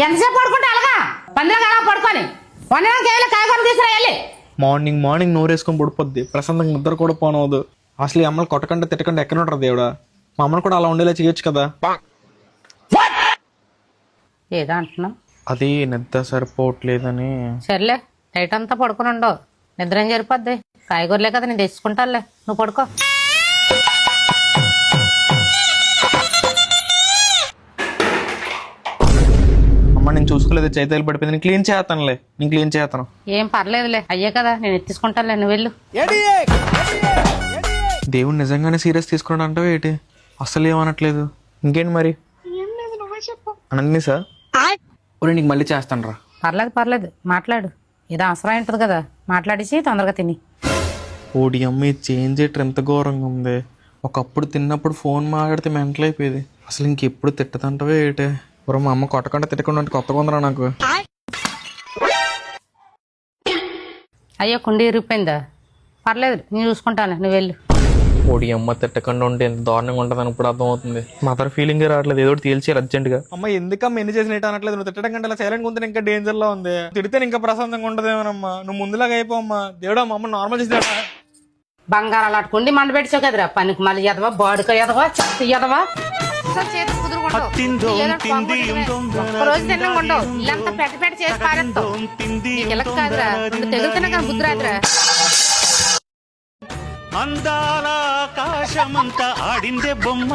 ఎంతసేపు పడుకుంటే అలాగా పందిలో అలా పడుకొని కాయగూర తీసుకురా వెళ్ళి. మార్నింగ్ నోరేసుకొని పడిపోద్ది. ప్రశాంతంగా నిద్ర కూడా పోనవద్దు. అసలు ఈ అమ్మలు కొట్టకుండా తిట్టకుండా ఎక్కడ ఉంటారు దేవుడా? మా అమ్మను కూడా అలా ఉండేలా చేయొచ్చు కదా. ఏదో అంటున్నావు. అది నిద్ర సరిపోవట్లేదని. సర్లే నైట్ అంతా పడుకుని ఉండవు. నిద్ర ఏం సరిపోద్ది? కాయగూరలే కదా నేను తెచ్చుకుంటానులే, నువ్వు పడుకో. అమ్మ నేను చూసుకోలేదు, చైతన్యాలు పడిపోయింది. నేను క్లీన్ చేస్తానులే, నేను క్లీన్ చేస్తాను. ఏం పర్లేదులే, అయ్యే కదా నేను ఎత్తుకుంటానులే, నువ్వు వెళ్ళు. దేవుడు నిజంగానే సీరియస్ తీసుకున్నాడు అంటావా ఏంటి? అసలు ఏమనట్లేదు. ఇంకేంటి మరి అనండి సార్? నీకు మళ్ళీ చేస్తాను రా. పర్లేదు మాట్లాడు. ఏదో అవసరం ఉంటుంది కదా, మాట్లాడేసి తొందరగా తిని. ఓడి అమ్మ, ఈ చేంజ్ ఎట్లా ఎంత ఘోరంగా ఉంది. ఒకప్పుడు తిన్నప్పుడు ఫోన్ మాట్లాడితే మెంటల్ అయిపోయేది. అసలు ఇంకెప్పుడు తిట్టదంటావే ఏంటి? ఇప్పుడు మా అమ్మ కొట్టకుండా తిట్టకుండా అంటే కొత్తగా ఉందిరా నాకు. అయ్యో కుండీ ఇరిగిపోయిందా? పర్లేదు నేను చూసుకుంటాను, నువ్వు వెళ్ళు. ఓడి అమ్మ, తిట్టకుండా ఉంటే ఎంత దారుణంగా ఉంటుందని ఇప్పుడు అర్థమవుతుంది. మదర్ ఫీలింగ్ రావట్లేదు, ఏదో తేల్చేయాలి అర్జెంట్గా. అమ్మ ఎందుకమ్మ ఎన్ని చేసిన అనట్లేదు? నువ్వు తిట్టడం కంటే సైలెంట్ గా ఉంటే ఇంకా డేంజర్ లో ఉంది. తిడితే ఇంకా ప్రశాంతంగా ఉంటదేమోనమ్మా. నువ్వు ముందులాగా అయిపోమ్మా. దేవుడా మా అమ్మ నార్మల్ చేసి బంగారం అలాంటి కుండి మండ పెట్టావు కదరా, పనికి మళ్ళీ ఎదవా, బాడుక ఎదవా, చెత్త ఎదవా. చేతి కుదురుకుంటావు, ఒక్కరోజు తిన్నా ఉండవు. ఇల్లంతా పెట్టి చేసి పారేస్తావు. నీకు ఇలా కాదురా, తెగులుతున్నా కానీ బుద్ధి రాదురా. అందాల ఆకాశమంతా ఆడిందే బొమ్మ.